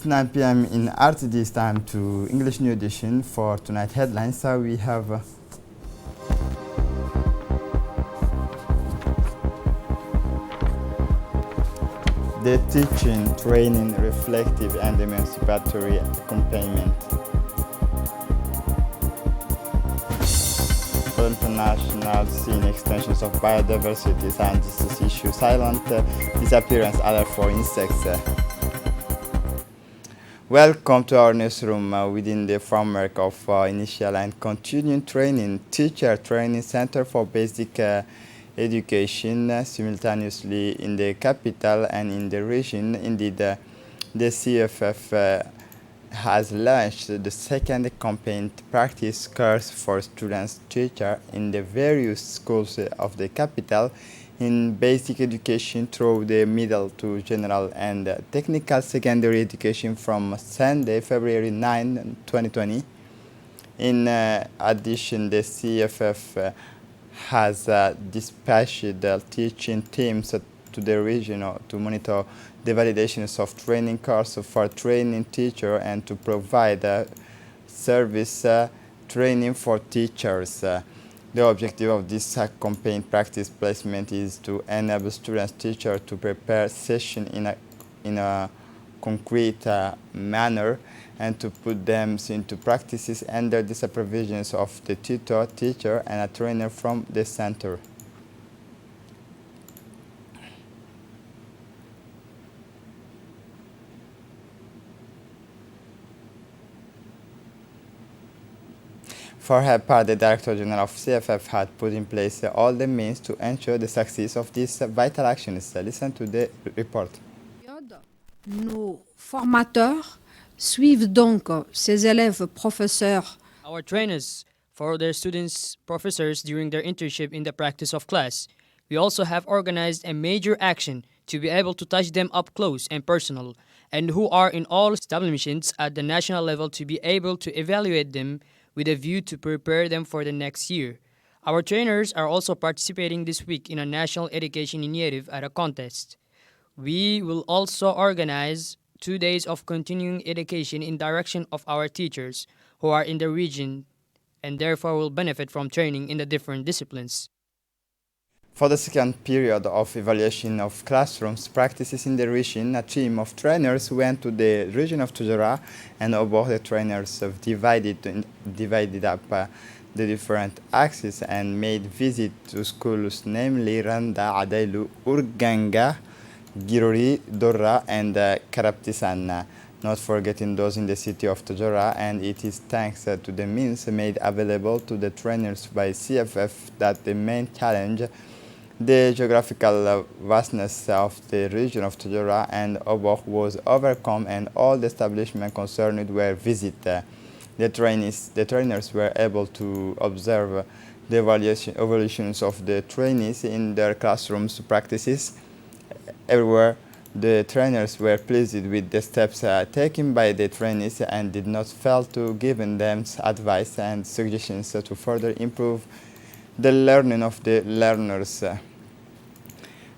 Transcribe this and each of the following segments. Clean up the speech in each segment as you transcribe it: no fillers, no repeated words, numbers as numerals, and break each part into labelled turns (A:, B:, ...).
A: It's 9 p.m. in RTD. It's time to English New Edition for tonight headlines. So we have the teaching, training, reflective and emancipatory accompaniment. International scene extensions of biodiversity, scientists issue silent disappearance alert for insects. Welcome to our newsroom within the framework of initial and continuing training teacher training center for basic education simultaneously in the capital and in the region. Indeed, the CFF has launched the second campaign practice course for students teachers in the various schools of the capital in basic education through the middle to general and technical secondary education from Sunday, February 9, 2020. In addition, the CFF has dispatched teaching teams to the region to monitor the validations of training courses for training teachers and to provide service training for teachers. The objective of this campaign practice placement is to enable students teachers to prepare sessions in a concrete manner and to put them into practices under the supervision of the tutor, teacher, and a trainer from the center. For her part, the Director General of CFF had put in place all the means to ensure the success of these vital actions. Listen to the report.
B: Nos formateurs suivent donc ces élèves professeurs.
C: Our trainers for their students, professors during their internship in the practice of class. We also have organized a major action to be able to touch them up close and personal, and who are in all establishments at the national level to be able to evaluate them with a view to prepare them for the next year. Our trainers are also participating this week in a national education initiative at a contest. We will also organize 2 days of continuing education in direction of our teachers who are in the region and therefore will benefit from training in the different disciplines.
A: For the second period of evaluation of classrooms practices in the region, a team of trainers went to the region of Tujara, and both the trainers have divided up the different axes and made visit to schools, namely Randa, Adailu, Urganga, Girori, Dorra, and Karaptisan, not forgetting those in the city of Tujara, and it is thanks to the means made available to the trainers by CFF that the main challenge, the geographical vastness of the region of Tujara and Obok, was overcome, and all the establishments concerned were visited. The trainers were able to observe the evolutions of the trainees in their classrooms practices. Everywhere, the trainers were pleased with the steps taken by the trainees and did not fail to give them advice and suggestions to further improve the learning of the learners.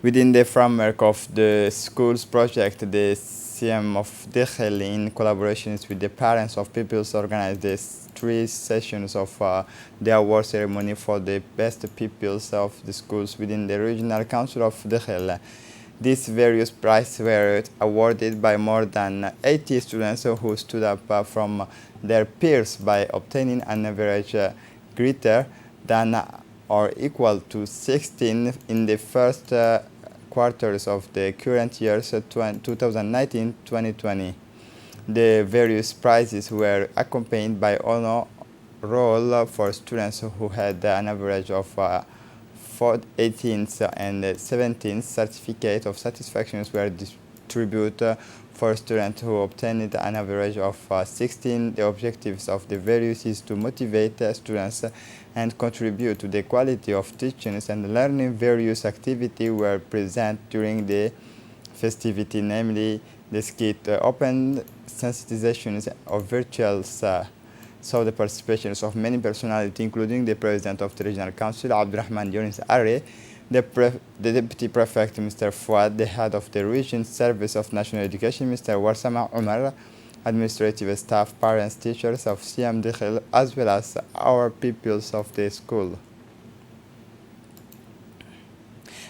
A: Within the framework of the schools project, the CM of Dekhel, in collaboration with the parents of pupils, organized the 3 sessions of the award ceremony for the best pupils of the schools within the Regional Council of Dekhel. These various prizes were awarded by more than 80 students who stood up from their peers by obtaining an average greater than or equal to 16 in the first quarters of the current year, 2019-2020. The various prizes were accompanied by honor roll for students who had an average of 18th and 17th certificate of satisfactions were distributed for students who obtained an average of 16. The objectives of the various is to motivate students and contribute to the quality of teaching and learning. Various activities were present during the festivity, namely the skit, open sensitizations of virtuals, saw the participations of many personalities, including the President of the Regional Council, Abdurrahman Yunis Arre, the Deputy Prefect, Mr. Fouad, the Head of the Region Service of National Education, Mr. Warsama Umar, administrative staff, parents, teachers of Siam Dikhil, as well as our pupils of the school.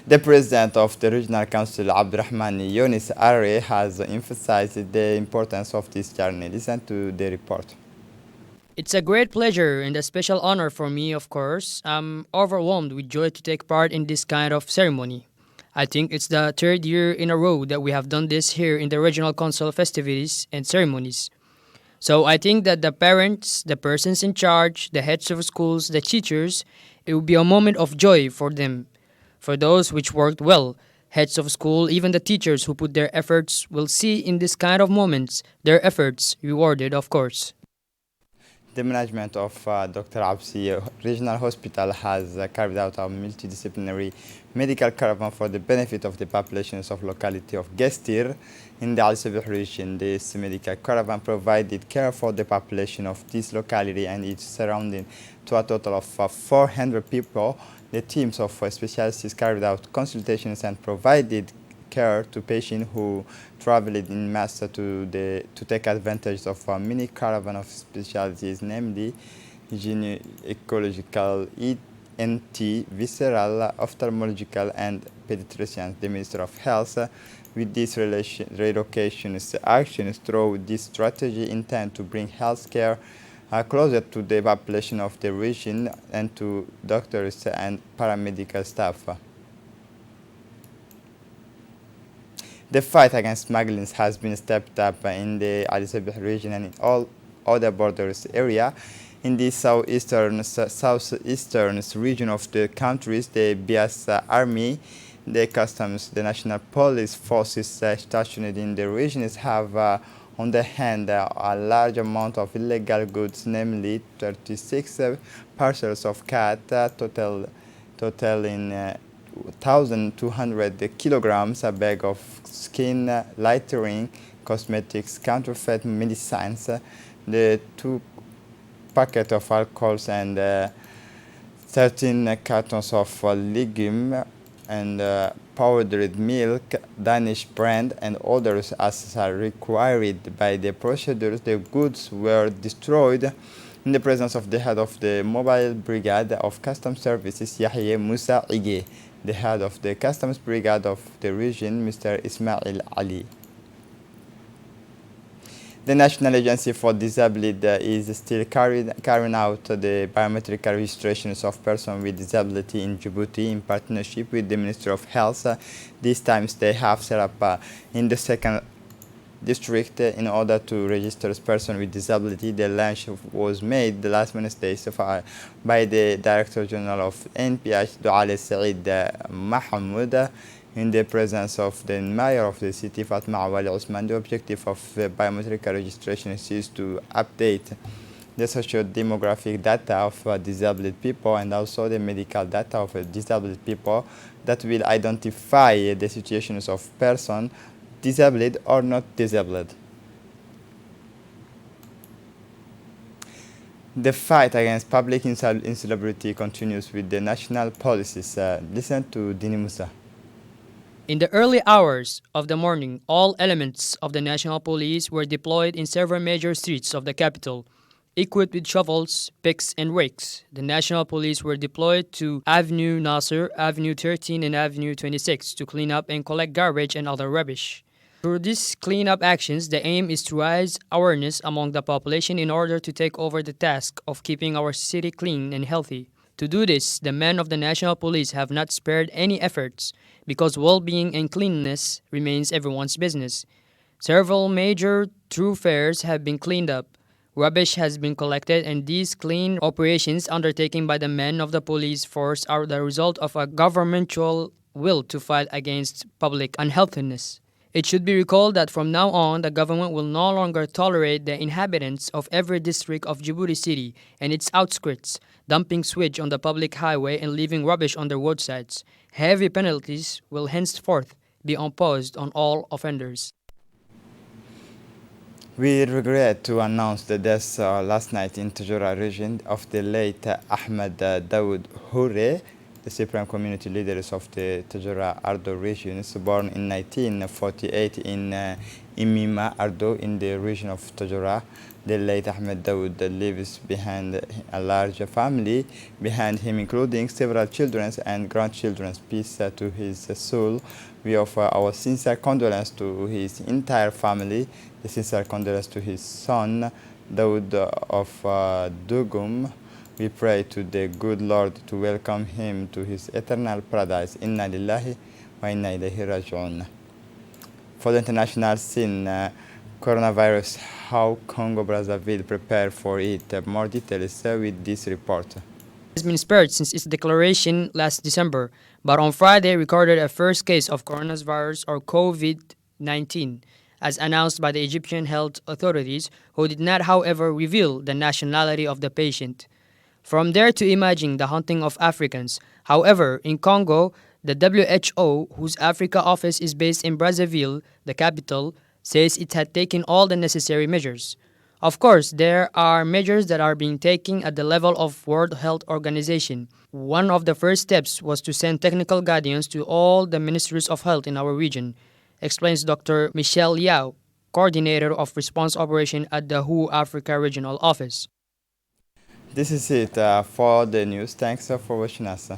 A: The president of the Regional Council, Abdurrahman Yunis Arre, has emphasized the importance of this journey. Listen to the report.
C: It's a great pleasure and a special honor for me, of course. I'm overwhelmed with joy to take part in this kind of ceremony. I think it's the third year in a row that we have done this here in the Regional Council festivities and ceremonies. So I think that the parents, the persons in charge, the heads of schools, the teachers, it will be a moment of joy for them. For those which worked well, heads of school, even the teachers who put their efforts will see in this kind of moments their efforts rewarded, of course.
A: The management of Dr. Absi Regional Hospital has carried out a multidisciplinary medical caravan for the benefit of the populations of locality of Gestir in the Al Sabih region. This medical caravan provided care for the population of this locality and its surrounding to a total of 400 people. The teams of specialists carried out consultations and provided care to patients who traveled in mass to take advantage of a mini caravan of specialties, namely gynecological, ENT, visceral, ophthalmological, and pediatricians. The Minister of Health, with these relocation actions through this strategy, intend to bring health care closer to the population of the region and to doctors and paramedical staff. The fight against smuggling has been stepped up in the Al Sabih region and in all other borders area. In the southeastern region of the countries, the BS Army, the Customs, the National Police forces stationed in the regions have on the hand a large amount of illegal goods, namely 36 parcels of cat, totaling 1,200 kilograms, a bag of skin lightering, cosmetics, counterfeit medicines, the 2 packets of alcohols, and 13 cartons of legume and powdered milk, Danish brand, and others as are required by the procedures. The goods were destroyed in the presence of the head of the Mobile Brigade of Customs Services, Yahya Musa Ige, the head of the Customs Brigade of the region, Mr. Ismail Ali. The National Agency for Disability is still carrying out the biometric registrations of persons with disability in Djibouti in partnership with the Ministry of Health. These times they have set up in the second district in order to register persons with disability. The launch was made the last Wednesday by the Director General of NPH, Douale Saeed Mahmoud, in the presence of the mayor of the city, Fatma Awali Osman. The objective of biometric registration is to update the socio-demographic data of disabled people and also the medical data of disabled people that will identify the situations of persons disabled or not disabled. The fight against public insalubrity continues with the national policies. Listen to Dini Musa.
C: In the early hours of the morning, all elements of the National Police were deployed in several major streets of the capital, equipped with shovels, picks, and rakes. The National Police were deployed to Avenue Nasser, Avenue 13, and Avenue 26 to clean up and collect garbage and other rubbish. Through these cleanup actions, the aim is to raise awareness among the population in order to take over the task of keeping our city clean and healthy. To do this, the men of the National Police have not spared any efforts because well-being and cleanliness remains everyone's business. Several major thoroughfares have been cleaned up. Rubbish has been collected, and these clean operations undertaken by the men of the police force are the result of a governmental will to fight against public unhealthiness. It should be recalled that from now on, the government will no longer tolerate the inhabitants of every district of Djibouti City and its outskirts dumping sewage on the public highway and leaving rubbish on the roadsides. Heavy penalties will henceforth be imposed on all offenders.
A: We regret to announce the death last night in Tajura region of the late Ahmed Daoud Houre, the Supreme Community Leaders of the Tajura Ardo region, born in 1948 in Imima Ardo in the region of Tajura. The late Ahmed Dawood leaves behind a large family behind him, including several children and grandchildren. Peace to his soul. We offer our sincere condolence to his entire family, the sincere condolence to his son, Dawood of Dugum. We pray to the good Lord to welcome him to his eternal paradise. Inna lillahi wa inna ilayhi raji'un. For the international scene, coronavirus, how Congo-Brazzaville prepare for it. More details with this report.
C: Has been spared since its declaration last December, but on Friday recorded a first case of coronavirus or COVID-19, as announced by the Egyptian health authorities, who did not, however, reveal the nationality of the patient. From there to imagine the hunting of Africans. However, in Congo, the WHO, whose Africa office is based in Brazzaville, the capital, says it had taken all the necessary measures. Of course, there are measures that are being taken at the level of World Health Organization. One of the first steps was to send technical guidance to all the ministries of health in our region, explains Dr. Michelle Yao, coordinator of response operation at the WHO Africa Regional Office.
A: This is it for the news. Thanks for watching us.